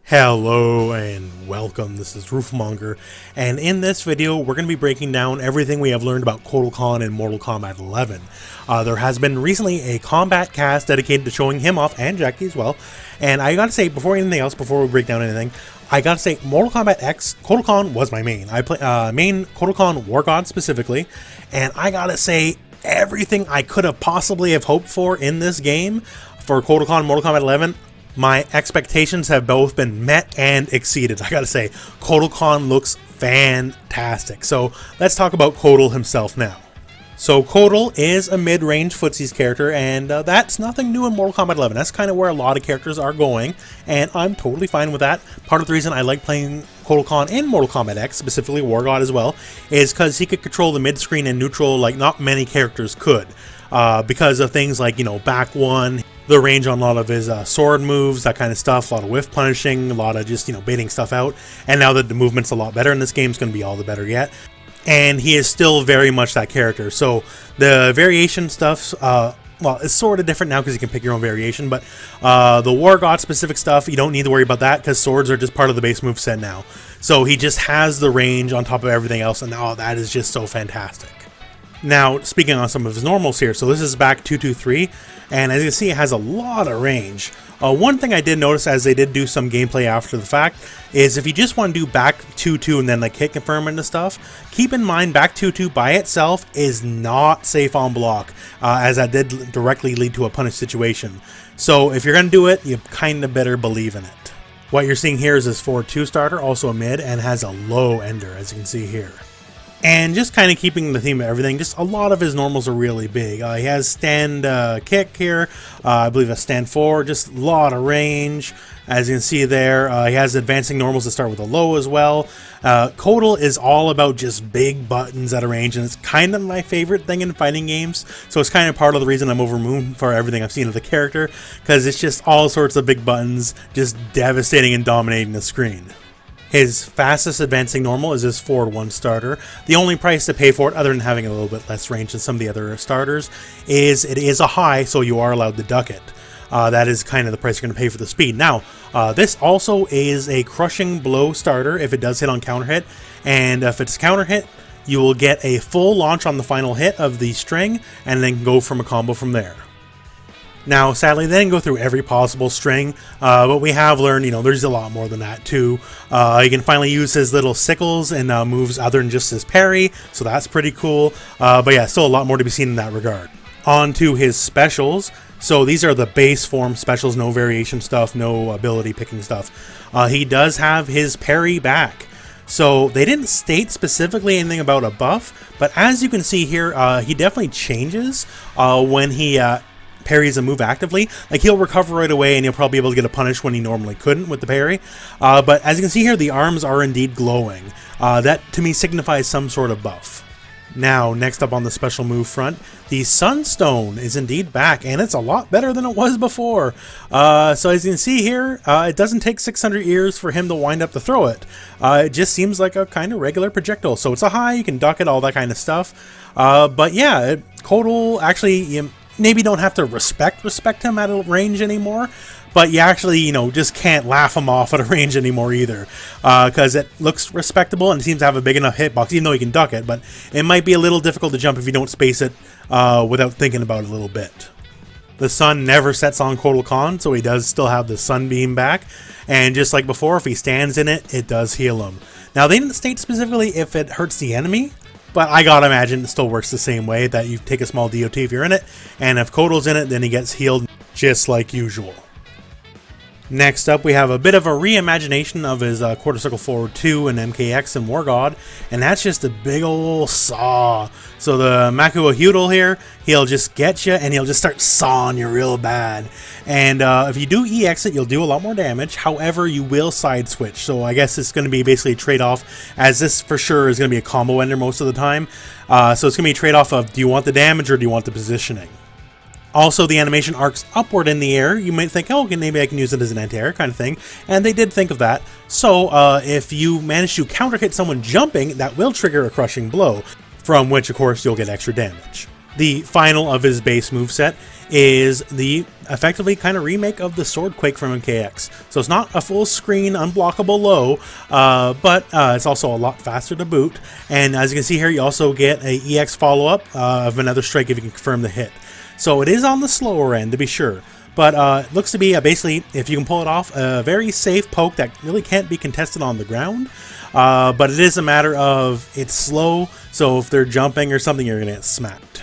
Hello and welcome, this is Rooflemonger, and in this video we're going to be breaking down everything we have learned about Kotal Kahn in Mortal Kombat 11. There has been recently a combat cast dedicated to showing him off, and Jackie as well, and I gotta say, before anything else, before we break down anything, I gotta say, Mortal Kombat X, Kotal Kahn was my main. I play main Kotal Kahn War God specifically, and I gotta say, everything I could have possibly have hoped for in this game for Kotal Kahn Mortal Kombat 11, my expectations have both been met and exceeded. I gotta say, Kotal Kahn looks fantastic. So let's talk about Kotal himself now. So Kotal is a mid-range footsies character, and that's nothing new in Mortal Kombat 11. That's kind of where a lot of characters are going, and I'm totally fine with that. Part of the reason I like playing Kotal Kahn in Mortal Kombat X, specifically War God as well, is because he could control the mid-screen and neutral like not many characters could. Because of things like, back one, the range on a lot of his sword moves, that kind of stuff, a lot of whiff punishing, a lot of just, baiting stuff out. And now that the movement's a lot better in this game, it's going to be all the better yet. And he is still very much that character. So the variation stuff, well, it's sort of different now because you can pick your own variation, but the War God specific stuff, you don't need to worry about that because swords are just part of the base moveset now. So he just has the range on top of everything else, and that is just so fantastic. Now, speaking on some of his normals here, so this is back 223, and as you can see, it has a lot of range. One thing I did notice, as they did do some gameplay after the fact, is if you just want to do back 2-2 and then like hit confirm and stuff, keep in mind back 2-2 by itself is not safe on block, as that did directly lead to a punish situation. So if you're going to do it, you kind of better believe in it. What you're seeing here is this forward 2 starter, also a mid, and has a low ender, as you can see here. And just kind of keeping the theme of everything, just a lot of his normals are really big. He has stand kick here, I believe a stand 4, just a lot of range, as you can see there. He has advancing normals that start with a low as well. Kotal is all about just big buttons at a range, and it's kind of my favorite thing in fighting games. So it's kind of part of the reason I'm over the moon for everything I've seen of the character, because it's just all sorts of big buttons, just devastating and dominating the screen. His fastest advancing normal is his forward 1 starter. The only price to pay for it, other than having a little bit less range than some of the other starters, is it is a high, so you are allowed to duck it. That is kind of the price you're going to pay for the speed. Now, this also is a crushing blow starter if it does hit on counter hit, and if it's counter hit, you will get a full launch on the final hit of the string, and then go from a combo from there. Now, sadly, they didn't go through every possible string, but we have learned, there's a lot more than that, too. You can finally use his little sickles and moves other than just his parry, so that's pretty cool. But yeah, still a lot more to be seen in that regard. On to his specials. So these are the base form specials, no variation stuff, no ability picking stuff. He does have his parry back. So they didn't state specifically anything about a buff, but as you can see here, he definitely changes when he parries a move actively. Like, he'll recover right away and he'll probably be able to get a punish when he normally couldn't with the parry. But as you can see here, the arms are indeed glowing. That to me signifies some sort of buff. Now, next up on the special move front, the Sunstone is indeed back, and it's a lot better than it was before. So as you can see here, it doesn't take 600 years for him to wind up to throw it. It just seems like a kind of regular projectile. So it's a high, you can duck it, all that kind of stuff. But yeah, Kotal actually, maybe don't have to respect him at a range anymore, but you actually, just can't laugh him off at a range anymore either, because it looks respectable and seems to have a big enough hitbox, even though you can duck it, but it might be a little difficult to jump if you don't space it without thinking about it a little bit. The sun never sets on Kotal Kahn, so he does still have the sunbeam back, and just like before, if he stands in it, it does heal him. Now, they didn't state specifically if it hurts the enemy, but I gotta imagine it still works the same way, that you take a small DOT if you're in it, and if Kotal's in it, then he gets healed just like usual. Next up, we have a bit of a reimagination of his quarter circle forward 2 and MKX and War God, and that's just a big ol' saw. So the Makua Hudel here, he'll just get you and he'll just start sawing you real bad. And if you do E-exit, you'll do a lot more damage. However, you will side switch. So I guess it's going to be basically a trade-off, as this for sure is going to be a combo ender most of the time. So it's going to be a trade-off of, do you want the damage or do you want the positioning? Also, the animation arcs upward in the air. You might think, oh, okay, maybe I can use it as an anti-air kind of thing, and they did think of that. So, if you manage to counter-hit someone jumping, that will trigger a crushing blow, from which, of course, you'll get extra damage. The final of his base moveset is the effectively kind of remake of the Swordquake from MKX. So it's not a full screen unblockable low, but it's also a lot faster to boot. And as you can see here, you also get a EX follow-up of another strike if you can confirm the hit. So it is on the slower end, to be sure. But it looks to be basically, if you can pull it off, a very safe poke that really can't be contested on the ground. But it is a matter of it's slow, so if they're jumping or something, you're going to get smacked.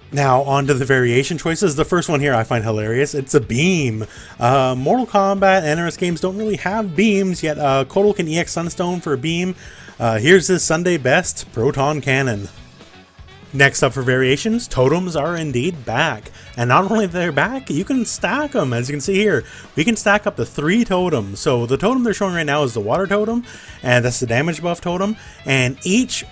Now, on to the variation choices. The first one here I find hilarious. It's a beam. Mortal Kombat and NRS games don't really have beams, yet Kotal can EX Sunstone for a beam. Here's his Sunday best, Proton Cannon. Next up for variations, totems are indeed back. And not only they're back, you can stack them. As you can see here, we can stack up to 3 totems. So the totem they're showing right now is the water totem, and that's the damage buff totem. And each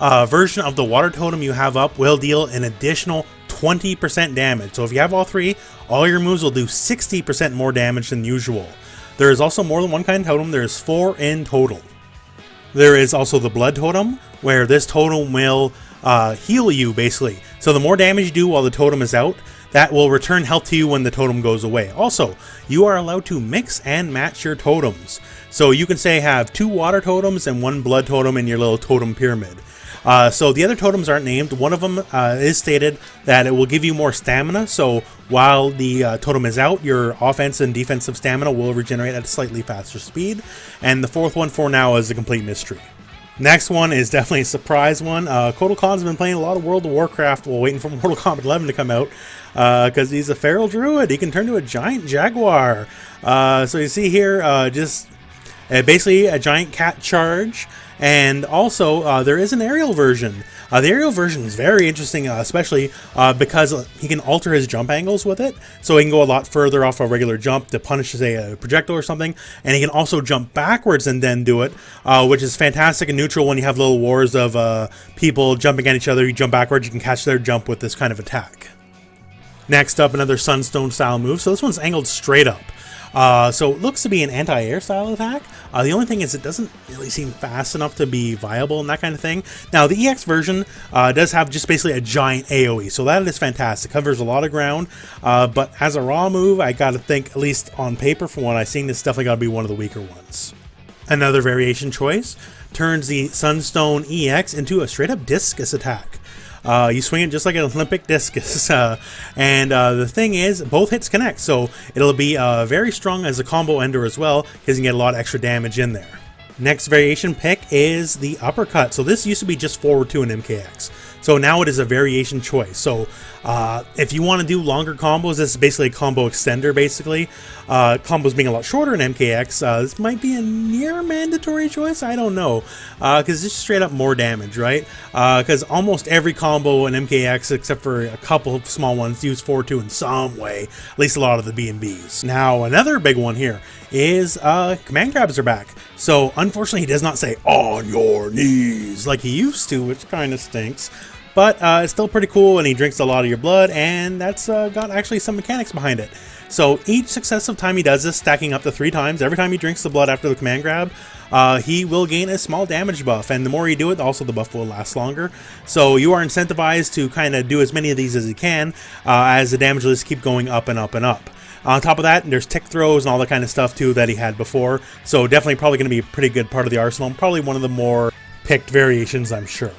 version of the water totem you have up will deal an additional 20% damage. So if you have all 3, all your moves will do 60% more damage than usual. There is also more than one kind of totem. There's 4 in total. There is also the blood totem, where this totem will heal you basically. So the more damage you do while the totem is out, that will return health to you when the totem goes away. Also, you are allowed to mix and match your totems. So you can say have 2 water totems and 1 blood totem in your little totem pyramid. So the other totems aren't named. One of them is stated that it will give you more stamina. So while the totem is out, your offense and defensive stamina will regenerate at a slightly faster speed. And the 4th one for now is a complete mystery. Next one is definitely a surprise one. Kotal Kahn's been playing a lot of World of Warcraft while waiting for Mortal Kombat 11 to come out. Because he's a feral druid. He can turn to a giant jaguar. So you see here just basically a giant cat charge. And also, there is an aerial version. The aerial version is very interesting, especially because he can alter his jump angles with it. So he can go a lot further off a regular jump to punish, say, a projectile or something. And he can also jump backwards and then do it, which is fantastic and neutral when you have little wars of people jumping at each other. You jump backwards, you can catch their jump with this kind of attack. Next up, another Sunstone style move. So this one's angled straight up. So it looks to be an anti-air style attack. The only thing is it doesn't really seem fast enough to be viable and that kind of thing. Now the EX version does have just basically a giant AoE, so that is fantastic. Covers a lot of ground, but as a raw move, I gotta think, at least on paper from what I've seen, it's definitely gotta be one of the weaker ones. Another variation choice turns the Sunstone EX into a straight up discus attack. You swing it just like an Olympic discus, and the thing is, both hits connect, so it'll be very strong as a combo ender as well, because you can get a lot of extra damage in there. Next variation pick is the uppercut. So this used to be just forward 2 in MKX. So now it is a variation choice. So if you want to do longer combos, this is basically a combo extender, basically. Combos being a lot shorter in MKX, this might be a near mandatory choice, I don't know. Because it's just straight up more damage, right? Because almost every combo in MKX, except for a couple of small ones, use 4-2 in some way. At least a lot of the B&Bs. Now, another big one here is command grabs are back. So unfortunately, he does not say on your knees like he used to, which kind of stinks. But it's still pretty cool, and he drinks a lot of your blood, and that's got actually some mechanics behind it. So each successive time he does this, stacking up to 3 times, every time he drinks the blood after the command grab, he will gain a small damage buff, and the more you do it, also the buff will last longer. So you are incentivized to kind of do as many of these as you can, as the damage lists keep going up and up and up. On top of that, there's tick throws and all that kind of stuff too that he had before, so definitely probably going to be a pretty good part of the arsenal, probably one of the more picked variations, I'm sure.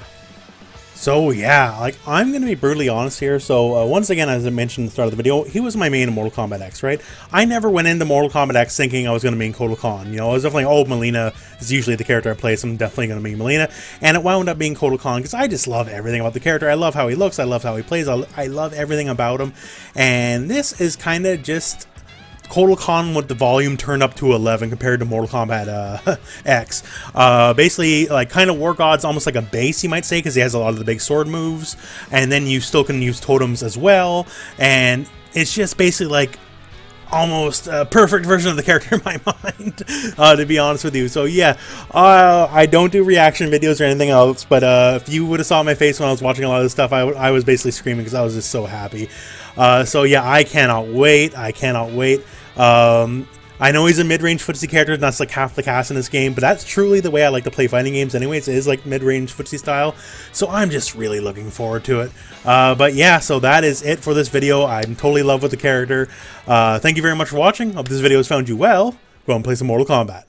So yeah, like, I'm going to be brutally honest here. So once again, as I mentioned at the start of the video, he was my main in Mortal Kombat X, right? I never went into Mortal Kombat X thinking I was going to main Kotal Kahn. You know, I was definitely, oh, Mileena is usually the character I play, so I'm definitely going to main Mileena. And it wound up being Kotal Kahn because I just love everything about the character. I love how he looks, I love how he plays, I love everything about him. And this is kind of just Kotal Kahn with the volume turned up to 11 compared to Mortal Kombat X. Basically, like, kind of War God's almost like a base, you might say, because he has a lot of the big sword moves, and then you still can use totems as well, and it's just basically like almost a perfect version of the character in my mind, to be honest with you. So yeah, I don't do reaction videos or anything else, but if you would have saw my face when I was watching a lot of this stuff, I was basically screaming because I was just so happy. So yeah, I cannot wait. I know he's a mid-range footsie character, and that's like half the cast in this game, but that's truly the way I like to play fighting games anyways, is like mid-range footsie style, so I'm just really looking forward to it. But yeah, so that is it for this video. I'm totally in love with the character. Thank you very much for watching. Hope this video has found you well. Go and play some Mortal Kombat.